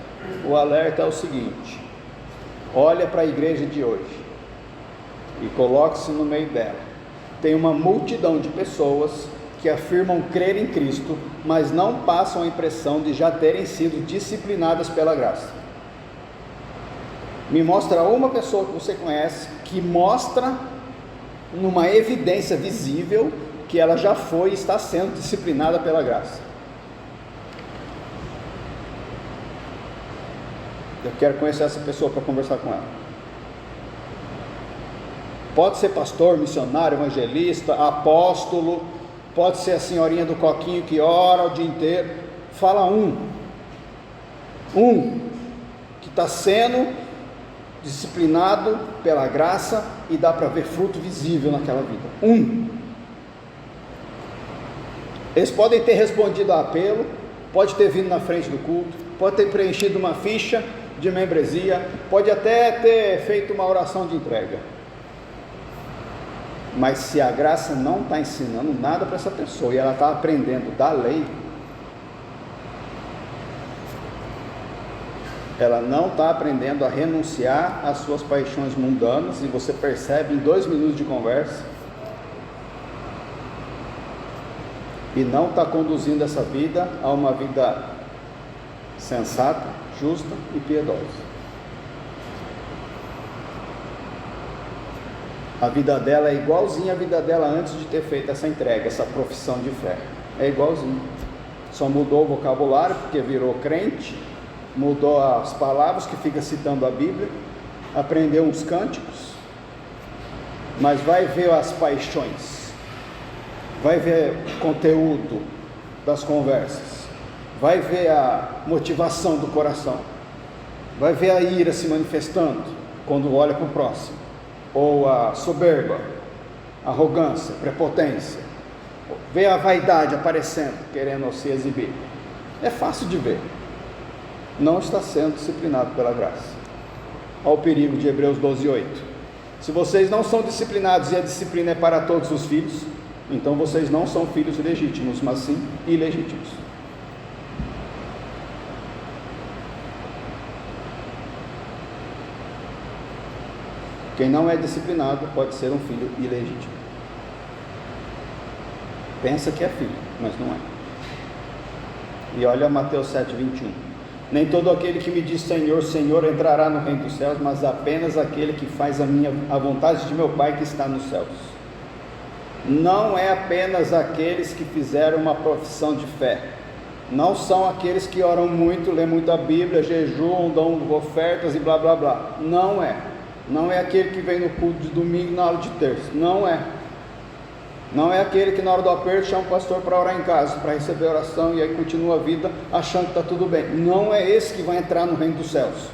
O alerta é o seguinte: olha para a igreja de hoje e coloque-se no meio dela. Tem uma multidão de pessoas que afirmam crer em Cristo, mas não passam a impressão de já terem sido disciplinadas pela graça. Me mostra uma pessoa que você conhece que mostra numa evidência visível que ela já foi e está sendo disciplinada pela graça. Eu quero conhecer essa pessoa para conversar com ela. Pode ser pastor, missionário, evangelista, apóstolo, pode ser a senhorinha do coquinho que ora o dia inteiro. Fala um que está sendo disciplinado pela graça e dá para ver fruto visível naquela vida. Eles podem ter respondido a apelo, pode ter vindo na frente do culto, pode ter preenchido uma ficha de membresia, pode até ter feito uma oração de entrega. Mas se a graça não está ensinando nada para essa pessoa e ela está aprendendo da lei, ela não está aprendendo a renunciar às suas paixões mundanas, e você percebe em 2 minutos de conversa, e não está conduzindo essa vida a uma vida sensata, justa e piedosa. A vida dela é igualzinha à vida dela antes de ter feito essa entrega, essa profissão de fé. É igualzinho. Só mudou o vocabulário porque virou crente, mudou as palavras que fica citando a Bíblia, aprendeu uns cânticos, mas vai ver as paixões, vai ver o conteúdo das conversas, vai ver a motivação do coração, vai ver a ira se manifestando quando olha para o próximo, ou a soberba, arrogância, prepotência, vê a vaidade aparecendo, querendo se exibir. É fácil de ver. Não está sendo disciplinado pela graça. Olha o perigo de Hebreus 12:8. Se vocês não são disciplinados e a disciplina é para todos os filhos, então vocês não são filhos legítimos, mas sim ilegítimos. Quem não é disciplinado pode ser um filho ilegítimo. Pensa que é filho, mas não é. E olha Mateus 7:21. Nem todo aquele que me diz Senhor, Senhor entrará no reino dos céus, mas apenas aquele que faz a vontade de meu Pai que está nos céus. Não é apenas aqueles que fizeram uma profissão de fé. Não são aqueles que oram muito, lêem muito a Bíblia, jejuam, dão ofertas e blá blá blá. Não é. Não é aquele que vem no culto de domingo na aula de terça. Não é. Não é aquele que na hora do aperto chama o pastor para orar em casa, para receber oração e aí continua a vida achando que está tudo bem. Não é esse que vai entrar no reino dos céus.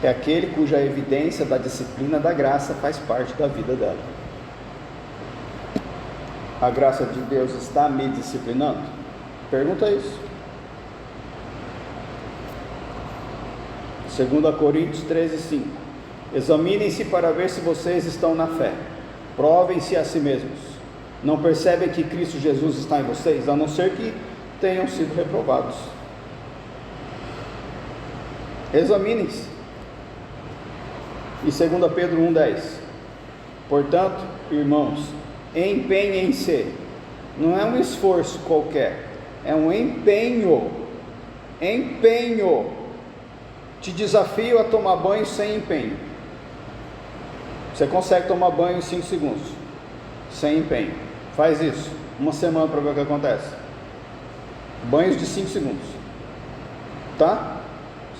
É aquele cuja evidência da disciplina da graça faz parte da vida dela. A graça de Deus está me disciplinando? Pergunta isso. 2 Coríntios 13:5. Examinem-se para ver se vocês estão na fé. Provem-se a si mesmos. Não percebem que Cristo Jesus está em vocês, a não ser que tenham sido reprovados. Examinem-se. E 2 Pedro 1:10. Portanto, irmãos, empenhem-se. Não é um esforço qualquer, é um empenho. Empenho. Te desafio a tomar banho sem empenho. Você consegue tomar banho em 5 segundos, sem empenho. Faz isso, 1 semana para ver o que acontece. Banhos de 5 segundos, tá?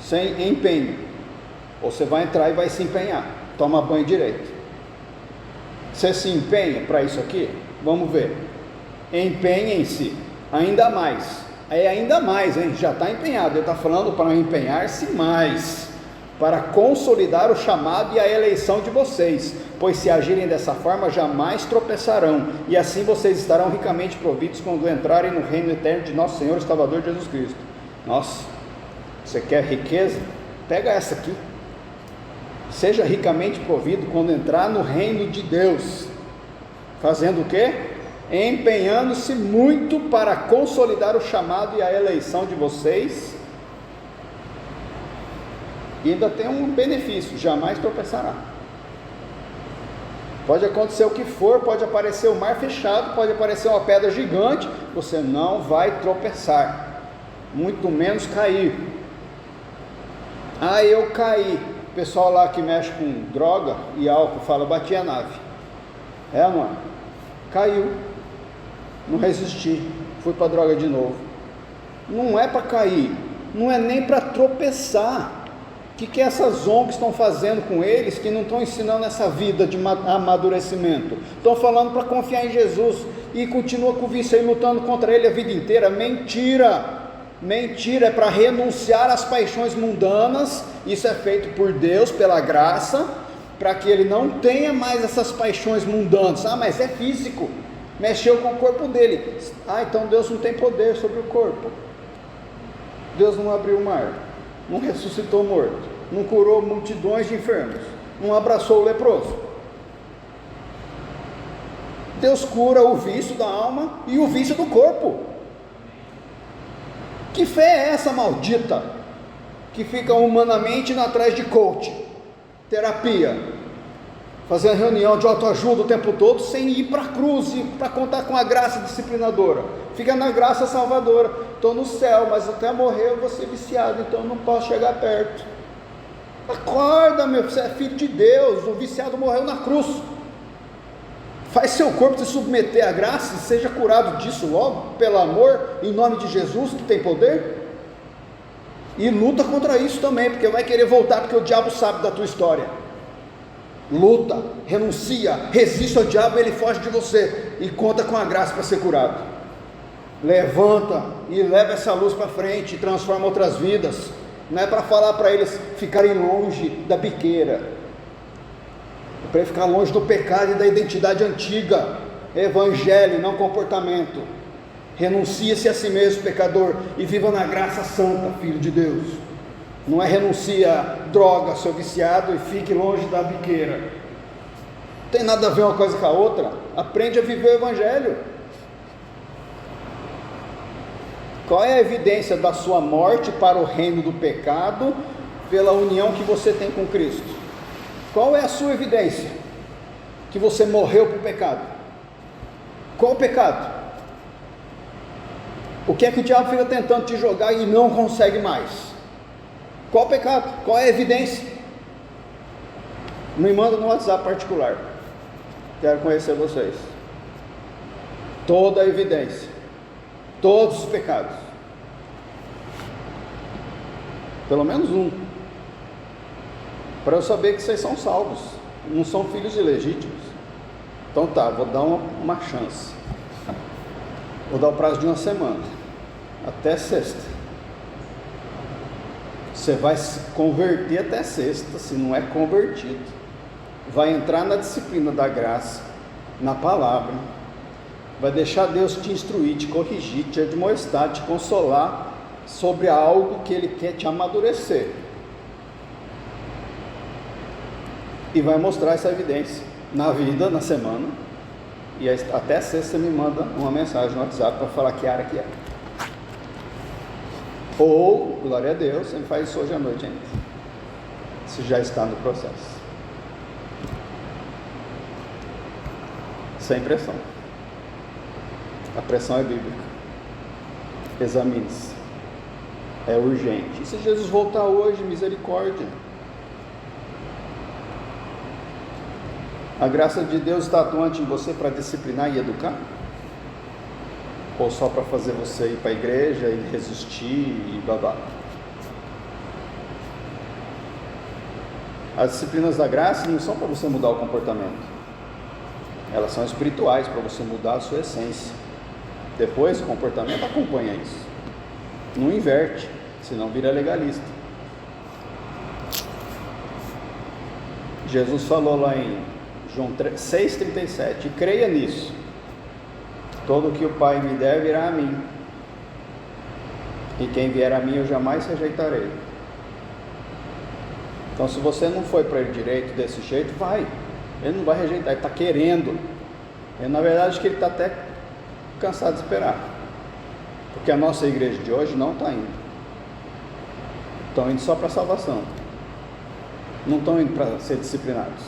Sem empenho. Ou você vai entrar e vai se empenhar. Toma banho direito. Você se empenha para isso aqui? Vamos ver. Empenhem-se ainda mais. É ainda mais, hein? Já está empenhado. Ele está falando para empenhar-se mais, para consolidar o chamado e a eleição de vocês, pois se agirem dessa forma jamais tropeçarão, e assim vocês estarão ricamente providos quando entrarem no reino eterno de nosso Senhor e Salvador Jesus Cristo. Nossa, você quer riqueza? Pega essa aqui. Seja ricamente provido quando entrar no reino de Deus, fazendo o quê? Empenhando-se muito para consolidar o chamado e a eleição de vocês. E ainda tem um benefício: jamais tropeçará. Pode acontecer o que for, pode aparecer o mar fechado, pode aparecer uma pedra gigante, você não vai tropeçar, muito menos cair. Ah, eu caí. O pessoal lá que mexe com droga e álcool fala, bati a nave. É, não é? Caiu. Não resisti, fui para a droga de novo. Não é para cair, não é nem para tropeçar. O que essas ONGs estão fazendo com eles, que não estão ensinando essa vida de amadurecimento? Estão falando para confiar em Jesus, e continua com o vício aí, lutando contra ele a vida inteira. Mentira, mentira, é para renunciar às paixões mundanas. Isso é feito por Deus, pela graça, para que ele não tenha mais essas paixões mundanas. Ah, mas é físico, mexeu com o corpo dele. Ah, então Deus não tem poder sobre o corpo. Deus não abriu o mar, não ressuscitou morto, não curou multidões de enfermos, não abraçou o leproso. Deus cura o vício da alma e o vício do corpo. Que fé é essa maldita, que fica humanamente indo atrás de coach, terapia, fazendo reunião de autoajuda o tempo todo, sem ir para a cruz, para contar com a graça disciplinadora? Fica na graça salvadora. Estou no céu, mas até morrer eu vou ser viciado, então eu não posso chegar perto. Acorda, meu, você é filho de Deus, o viciado morreu na cruz. Faz seu corpo se submeter à graça e seja curado disso logo, pelo amor, em nome de Jesus, que tem poder. E luta contra isso também, porque vai querer voltar, porque o diabo sabe da tua história. Luta, renuncia, resiste ao diabo, ele foge de você, e conta com a graça para ser curado. Levanta e leva essa luz para frente, e transforma outras vidas. Não é para falar para eles ficarem longe da biqueira, é para ele ficar longe do pecado e da identidade antiga. Evangelho, não comportamento. Renuncie-se a si mesmo, pecador, e viva na graça santa, filho de Deus. Não é renuncia droga, seu viciado, e fique longe da biqueira. Não tem nada a ver uma coisa com a outra. Aprende a viver o Evangelho. Qual é a evidência da sua morte para o reino do pecado, pela união que você tem com Cristo? Qual é a sua evidência? Que você morreu para o pecado. Qual o pecado? O que é que o diabo fica tentando te jogar e não consegue mais? Qual o pecado? Qual é a evidência? Me manda no WhatsApp particular. Quero conhecer vocês. Toda a evidência. Todos os pecados. Pelo menos um. Para eu saber que vocês são salvos. Não são filhos ilegítimos. Então tá, vou dar uma chance. Vou dar o prazo de uma semana. Até sexta. Você vai se converter até sexta, se não é convertido. Vai entrar na disciplina da graça, na palavra. Vai deixar Deus te instruir, te corrigir, te admoestar, te consolar sobre algo que Ele quer te amadurecer. E vai mostrar essa evidência na vida, na semana. E até sexta você me manda uma mensagem no WhatsApp para falar que área que é. Ou, glória a Deus, ele faz isso hoje à noite ainda. Se já está no processo. Sem pressão. A pressão é bíblica. Examine-se. É urgente. E se Jesus voltar hoje, misericórdia. A graça de Deus está atuante em você para disciplinar e educar? Ou só para fazer você ir para a igreja e resistir e babá? As disciplinas da graça não são para você mudar o comportamento. Elas são espirituais, para você mudar a sua essência. Depois o comportamento acompanha isso. Não inverte, senão vira legalista. Jesus falou lá em João 6,37, e creia nisso: todo o que o Pai me der virá a mim, e quem vier a mim eu jamais rejeitarei. Então, se você não foi para ele direito desse jeito, vai. Ele não vai rejeitar, ele está querendo. Na verdade, acho que ele está até cansado de esperar, porque a nossa igreja de hoje não está indo. Estão indo só para a salvação, não estão indo para ser disciplinados.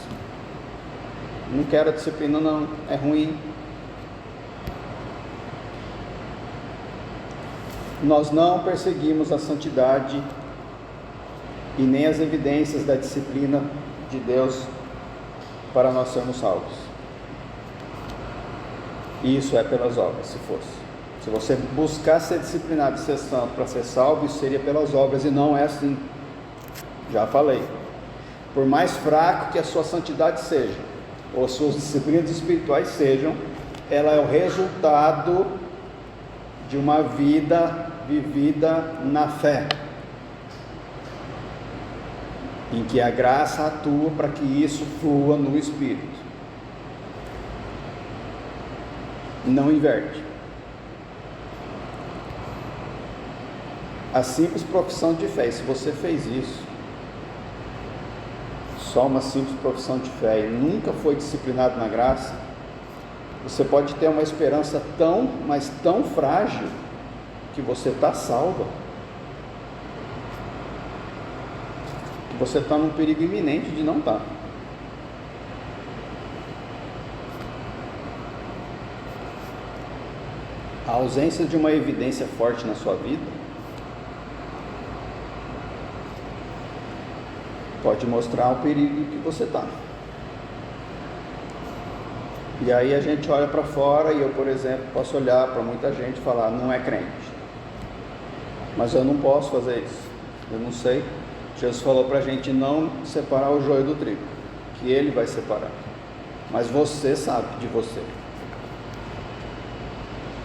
Não quero a disciplina, não, é ruim. Nós não perseguimos a santidade e nem as evidências da disciplina de Deus para nós sermos salvos. Isso é pelas obras, se fosse. Se você buscar ser disciplinado e ser santo para ser salvo, isso seria pelas obras, e não é assim. Já falei. Por mais fraco que a sua santidade seja, ou suas disciplinas espirituais sejam, ela é o resultado de uma vida vivida na fé, em que a graça atua para que isso flua no Espírito. Não inverte. A simples profissão de fé, e se você fez isso, só uma simples profissão de fé, e nunca foi disciplinado na graça, Você pode ter uma esperança tão, mas tão frágil, que você está salva, que você está num perigo iminente de não estar. A ausência de uma evidência forte na sua vida pode mostrar o perigo que você está. E aí a gente olha para fora, e eu, por exemplo, posso olhar para muita gente e falar, não é crente. Mas eu não posso fazer isso, eu não sei. Jesus falou para a gente não separar o joio do trigo, que Ele vai separar. Mas você sabe de você.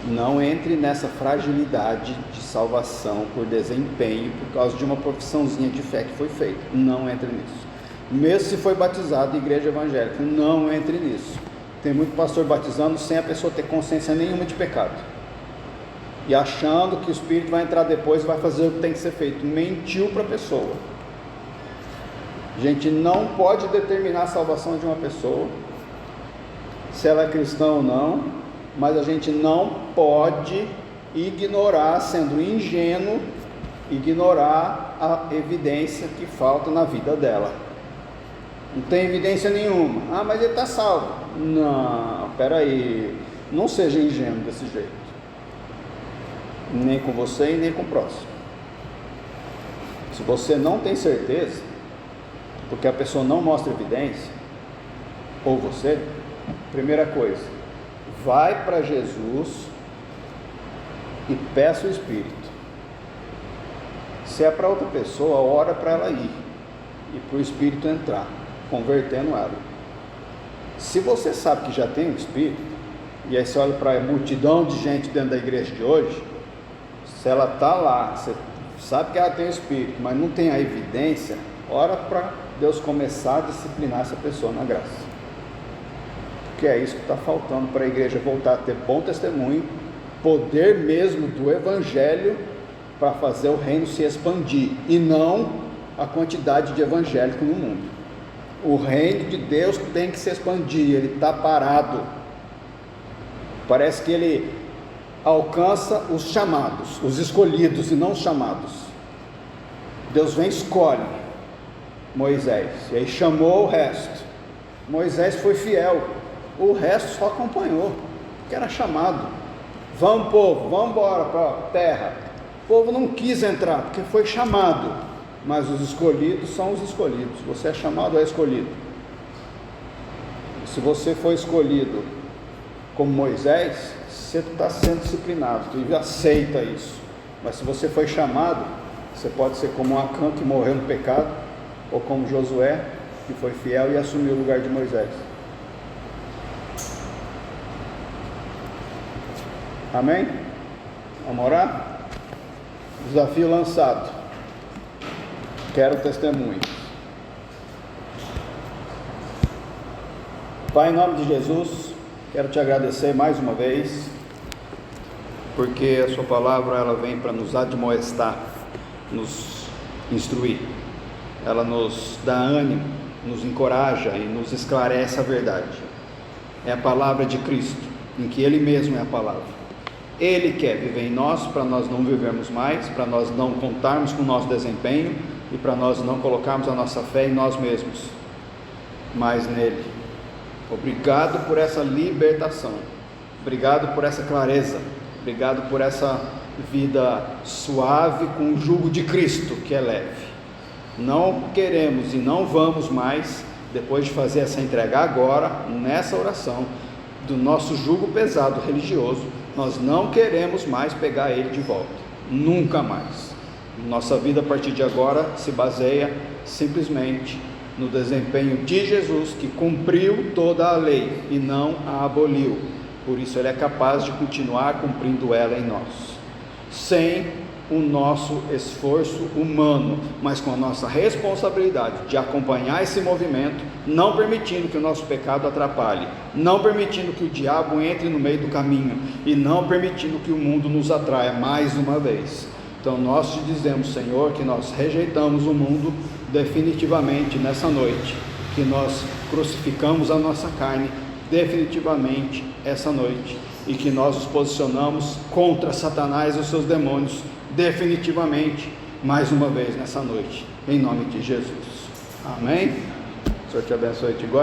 Não entre nessa fragilidade de salvação por desempenho, por causa de uma profissãozinha de fé que foi feita. Não entre nisso. Mesmo se foi batizado em igreja evangélica, não entre nisso. Tem muito pastor batizando sem a pessoa ter consciência nenhuma de pecado, e achando que o Espírito vai entrar depois e vai fazer o que tem que ser feito. Mentiu para a pessoa. A gente não pode determinar a salvação de uma pessoa, se ela é cristã ou não, mas a gente não pode ignorar, sendo ingênuo, ignorar a evidência que falta na vida dela. Não tem evidência nenhuma. Ah, mas ele está salvo. Não, peraí, não seja ingênuo desse jeito, nem com você e nem com o próximo. Se você não tem certeza, porque a pessoa não mostra evidência, ou você, primeira coisa, vai para Jesus e peça o Espírito. Se é para outra pessoa, ora para ela ir e para o Espírito entrar, convertendo ela. Se você sabe que já tem o Espírito, e aí você olha para a multidão de gente dentro da igreja de hoje, se ela está lá, você sabe que ela tem o Espírito, mas não tem a evidência, ora para Deus começar a disciplinar essa pessoa na graça. Porque é isso que está faltando para a igreja voltar a ter bom testemunho, poder mesmo do Evangelho, para fazer o reino se expandir, e não a quantidade de evangélico no mundo. O reino de Deus tem que se expandir, ele está parado. Parece que ele alcança os chamados, os escolhidos e não os chamados. Deus vem e escolhe Moisés, e aí chamou o resto. Moisés foi fiel, o resto só acompanhou, porque era chamado. Vamos, povo, vamos embora para a terra. O povo não quis entrar, porque foi chamado. Mas os escolhidos são os escolhidos. Você é chamado ou é escolhido? Se você foi escolhido como Moisés, você está sendo disciplinado, tu aceita isso. Mas se você foi chamado, você pode ser como Acã, que morreu no pecado, ou como Josué, que foi fiel e assumiu o lugar de Moisés. Amém? Vamos orar? Desafio lançado. Quero testemunho. Pai, em nome de Jesus, quero te agradecer mais uma vez, porque a sua palavra ela vem para nos admoestar, nos instruir, ela nos dá ânimo, nos encoraja e nos esclarece a verdade. É a palavra de Cristo, em que Ele mesmo é a palavra. Ele quer viver em nós, para nós não vivermos mais, para nós não contarmos com o nosso desempenho e para nós não colocarmos a nossa fé em nós mesmos, mas nele. Obrigado por essa libertação, obrigado por essa clareza, obrigado por essa vida suave com o jugo de Cristo, que é leve. Não queremos e não vamos mais, depois de fazer essa entrega agora, nessa oração, do nosso jugo pesado religioso, nós não queremos mais pegar ele de volta, nunca mais. Nossa vida a partir de agora se baseia simplesmente no desempenho de Jesus, que cumpriu toda a lei e não a aboliu. Por isso ele é capaz de continuar cumprindo ela em nós, sem o nosso esforço humano, mas com a nossa responsabilidade de acompanhar esse movimento, não permitindo que o nosso pecado atrapalhe, não permitindo que o diabo entre no meio do caminho e não permitindo que o mundo nos atraia mais uma vez. Então nós te dizemos, Senhor, que nós rejeitamos o mundo definitivamente nessa noite, que nós crucificamos a nossa carne, definitivamente essa noite, e que nós nos posicionamos contra Satanás e os seus demônios definitivamente, mais uma vez nessa noite, em nome de Jesus. Amém? O Senhor te abençoe e te guarde.